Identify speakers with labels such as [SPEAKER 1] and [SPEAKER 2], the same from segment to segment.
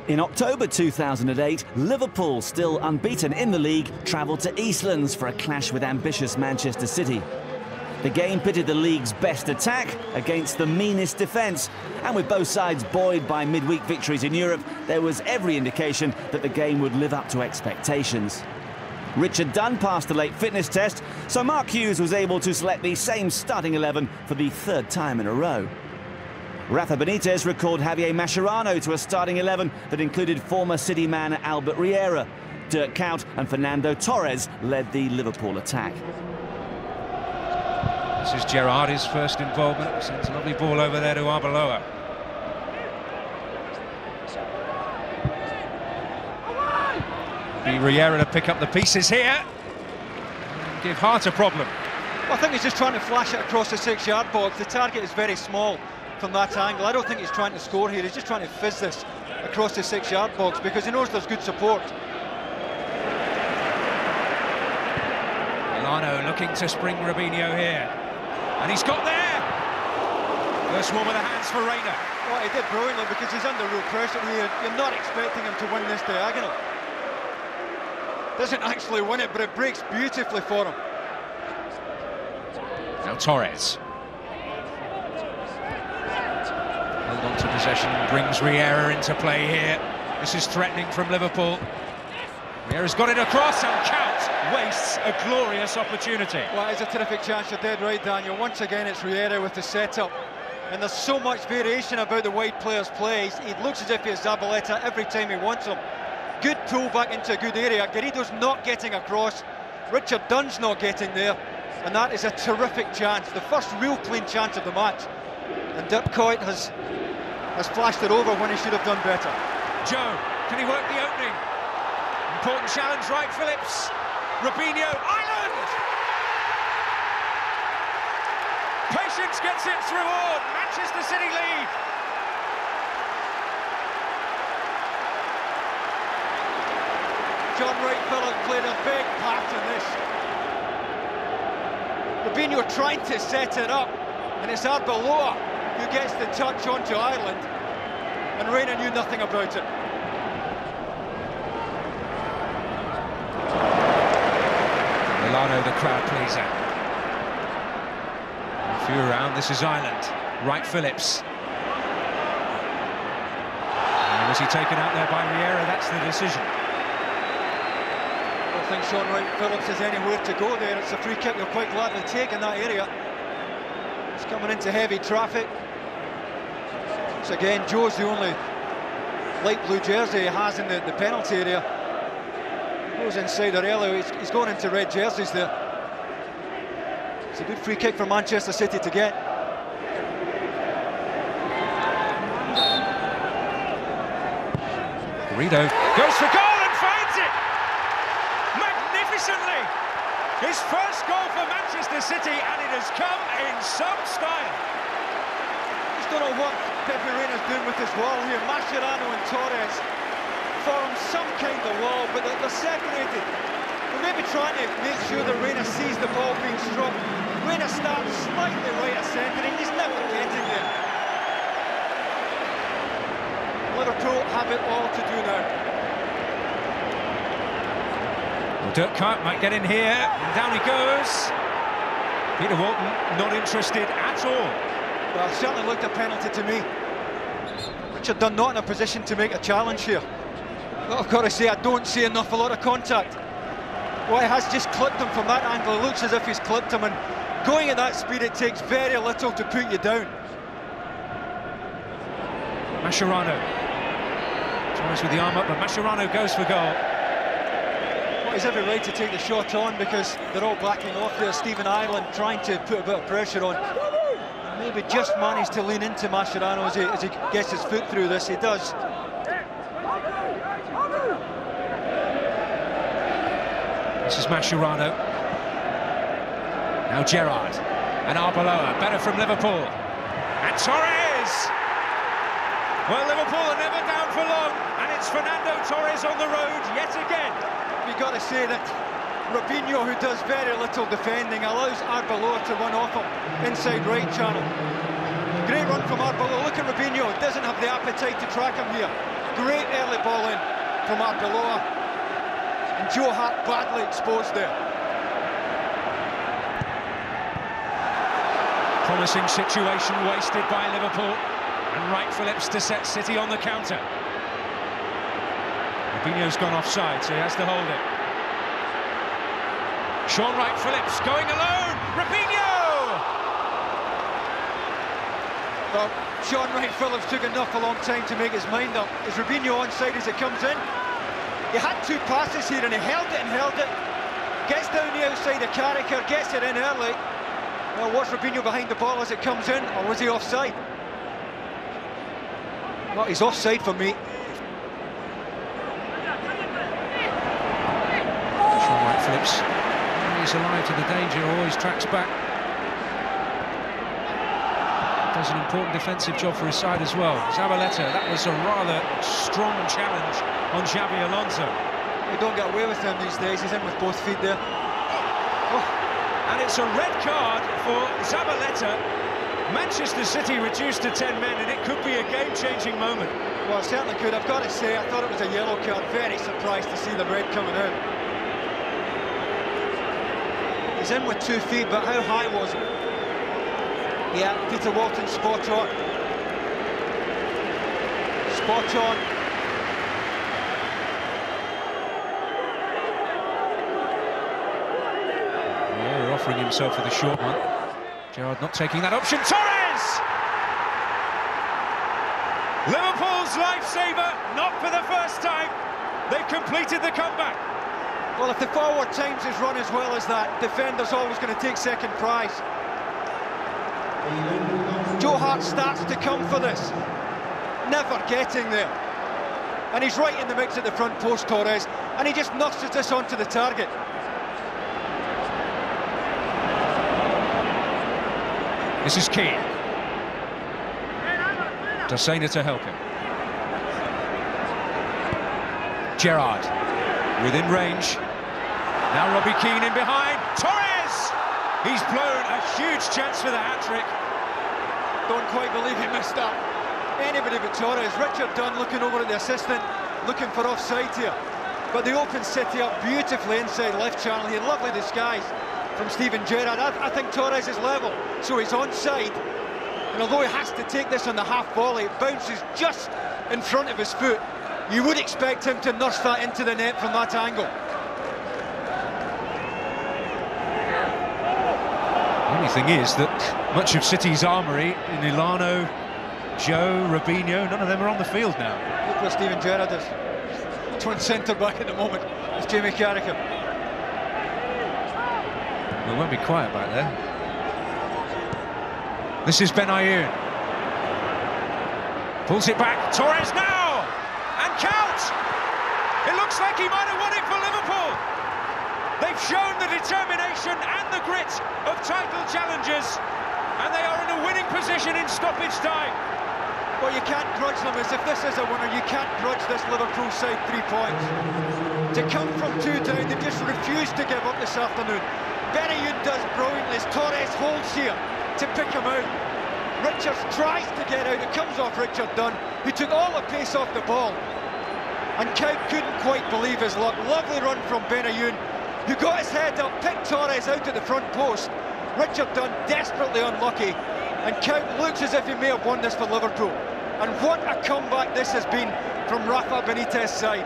[SPEAKER 1] In October 2008, Liverpool, still unbeaten in the league, travelled to Eastlands for a clash with ambitious Manchester City. The game pitted the league's best attack against the meanest defence, and with both sides buoyed by midweek victories in Europe, there was every indication that the game would live up to expectations. Richard Dunn passed the late fitness test, so Mark Hughes was able to select the same starting 11 for the third time in a row. Rafa Benitez recalled Javier Mascherano to a starting 11 that included former City man Albert Riera. Dirk Kuyt and Fernando Torres led the Liverpool attack.
[SPEAKER 2] This is Gerrard, his first involvement. Sends a lovely ball over there to Arbeloa. Be Riera to pick up the pieces here. And give Hart a problem.
[SPEAKER 3] Well, I think he's just trying to flash it across the 6-yard box. The target is very small from that angle. I don't think he's trying to score here. He's just trying to fizz this across the 6-yard box because he knows there's good support.
[SPEAKER 2] Milano looking to spring Robinho here. And he's got there! First one with the hands for Reina.
[SPEAKER 3] Well, he did brilliantly because he's under real pressure here. You're not expecting him to win this diagonal. Doesn't actually win it, but it breaks beautifully for him.
[SPEAKER 2] Now Torres. Held on to possession, brings Riera into play here. This is threatening from Liverpool. Riera's got it across, and Kuyt wastes a glorious opportunity.
[SPEAKER 3] Well, it's a terrific chance. You're dead right, Daniel. Once again, it's Riera with the setup. And there's so much variation about the wide player's plays. He looks as if he has Zabaleta every time he wants him. Good pull back into a good area. Garrido's not getting across. Richard Dunn's not getting there. And that is a terrific chance. The first real clean chance of the match. And Dirk Kuyt has flashed it over when he should have done better.
[SPEAKER 2] Joe, can he work the opening? Important challenge, right, Phillips. Robinho, Ireland! Patience gets its reward. Manchester City lead.
[SPEAKER 3] John Wright Phillips played a big part in this. Robinho trying to set it up, and it's Arbeloa who gets the touch onto Ireland, and Reina knew nothing about it.
[SPEAKER 2] Milano, the crowd pleaser. A few around, this is Ireland. Right, Phillips. And was he taken out there by Riera? That's the decision.
[SPEAKER 3] I don't think Sean Wright Phillips has anywhere to go there. It's a free kick you'll quite gladly take in that area. It's coming into heavy traffic. So again, Joe's the only light blue jersey he has in the penalty area. Goes inside Aurelio, he's going into red jerseys there. It's a good free kick for Manchester City to get.
[SPEAKER 2] Garrido goes for goal and finds it! Magnificently! His first goal for Manchester City, and it has come in some style.
[SPEAKER 3] Just don't know what Pepe Reina's doing with this wall here. Mascherano and Torres form some kind of wall, but they're separated. They're maybe trying to make sure that Reina sees the ball being struck. Reina starts slightly right of centre, and he's never getting there. Liverpool have it all to do now.
[SPEAKER 2] Well, Dirk Kuyt might get in here, and down he goes. Peter Walton not interested at all.
[SPEAKER 3] Well, it certainly looked a penalty to me. Richard Dunn not in a position to make a challenge here. But I've got to say, I don't see an awful lot of contact. Well, he has just clipped him from that angle. It looks as if he's clipped him, and going at that speed, it takes very little to put you down.
[SPEAKER 2] Mascherano tries with the arm up, but Mascherano goes for goal.
[SPEAKER 3] Well, he's every right to take the shot on because they're all backing off there. Stephen Ireland trying to put a bit of pressure on. And maybe just managed to lean into Mascherano as he gets his foot through this. He does.
[SPEAKER 2] This is Mascherano. Now Gerrard and Arbeloa, better from Liverpool. And Torres! Well, Liverpool are never down for long, and it's Fernando Torres on the road yet again.
[SPEAKER 3] You've got to say that Robinho, who does very little defending, allows Arbeloa to run off him inside right channel. Great run from Arbeloa. Look at Robinho, doesn't have the appetite to track him here. great early ball in from Arbeloa, and Joe Hart badly exposed there.
[SPEAKER 2] Promising situation wasted by Liverpool, and Wright Phillips to set City on the counter. Robinho's gone offside, so he has to hold it. Sean Wright Phillips going alone. Robinho!
[SPEAKER 3] Well, Sean Wright Phillips took an awful long time to make his mind up. Is Robinho onside as it comes in? He had two passes here and he held it and held it. Gets down the outside of Carragher, gets it in early. Well, was Robinho behind the ball as it comes in, or was he offside? Well, he's offside for me.
[SPEAKER 2] Sean Wright Phillips, he's alive to the danger, always tracks back. Does an important defensive job for his side as well. Zabaleta, that was a rather strong challenge on Xabi Alonso.
[SPEAKER 3] You don't get away with him these days, he's in with both feet there.
[SPEAKER 2] Oh. And it's a red card for Zabaleta. Manchester City reduced to 10 men, and it could be a game-changing moment.
[SPEAKER 3] Well, it certainly could. I've got to say, I thought it was a yellow card. Very surprised to see the red coming out. He's in with 2 feet, but how high was it? Yeah, Peter Walton spot on. Spot on.
[SPEAKER 2] Yeah, offering himself for the short one. Gerrard not taking that option. Torres! Liverpool's lifesaver, not for the first time. They've completed the comeback.
[SPEAKER 3] Well, if the forward times his run as well as that, defender's always going to take second prize. Joe Hart starts to come for this. Never getting there. And he's right in the mix at the front post, Torres, and he just nurses this onto the target.
[SPEAKER 2] This is Keane. Dossena to help him. Gerrard within range. Now Robbie Keane in behind. Torres! He's blown a huge chance for the hat-trick.
[SPEAKER 3] Don't quite believe he missed that. Anybody but Torres. Richard Dunn looking over at the assistant, looking for offside here. But they open City up beautifully inside left channel here. Lovely disguise from Steven Gerrard. I think Torres is level, so he's onside. And although he has to take this on the half volley, it bounces just in front of his foot. You would expect him to nurse that into the net from that angle.
[SPEAKER 2] The only thing is that much of City's armoury in Ilano, Joe, Robinho, none of them are on the field now.
[SPEAKER 3] Look what Steven Gerrard is. Twin centre-back at the moment. It's Jamie Carragher.
[SPEAKER 2] Well, it won't be quiet back there. This is Benayoun. Pulls it back. Torres now! And count! It looks like he might have won it for Liverpool. They've shown the determination and the grit of title challengers, and they are in a winning position in stoppage time.
[SPEAKER 3] Well, you can't grudge them, as if this is a winner, you can't grudge this Liverpool side 3 points. To come from 2 down, they just refused to give up this afternoon. Benayoun does brilliantly as Torres holds here to pick him out. Richards tries to get out, it comes off Richard Dunn, who took all the pace off the ball. And Kuyt couldn't quite believe his luck. Lovely run from Benayoun, who got his head up, picked Torres out at the front post. Richard Dunn desperately unlucky, and Kuyt looks as if he may have won this for Liverpool. And what a comeback this has been from Rafa Benitez's side.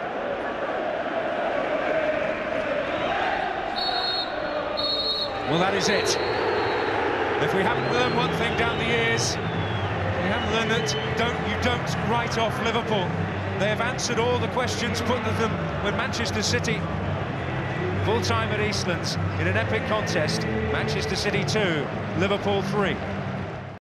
[SPEAKER 2] Well, that is it. If we haven't learned one thing down the years, we haven't learned that you don't write off Liverpool. They have answered all the questions put to them when Manchester City, full time at Eastlands in an epic contest. Manchester City 2, Liverpool 3.